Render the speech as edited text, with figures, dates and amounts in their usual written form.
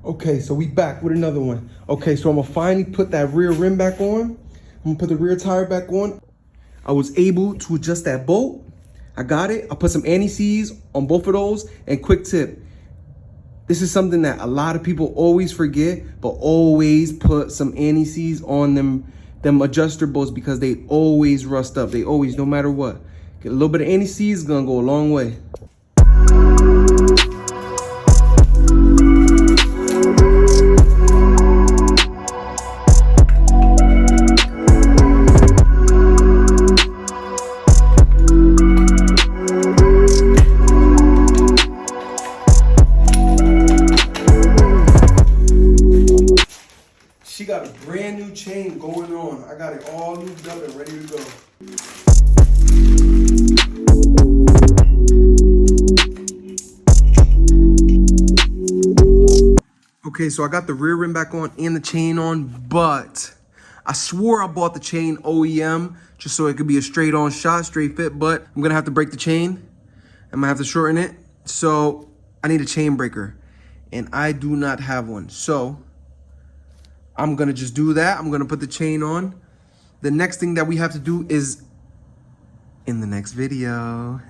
Okay, so we back with another one. Okay, so I'm gonna finally put that rear rim back on. I'm gonna put the rear tire back on. I was able to adjust that bolt. I got it. I put some anti-seize on both of those. And quick tip, this is something that a lot of people always forget, but always put some anti-seize on them adjuster bolts because they always rust up. They always, no matter what. Get a little bit of anti-seize is gonna go a long way. She got a brand new chain going on. I got it all lubed up and ready to go. Okay, so I got the rear rim back on and the chain on, but I swore I bought the chain OEM just so it could be a straight on shot, straight fit, but I'm gonna have to break the chain. I'm gonna have to shorten it. So I need a chain breaker and I do not have one. So I'm gonna just do that. I'm gonna put the chain on. The next thing that we have to do is in the next video.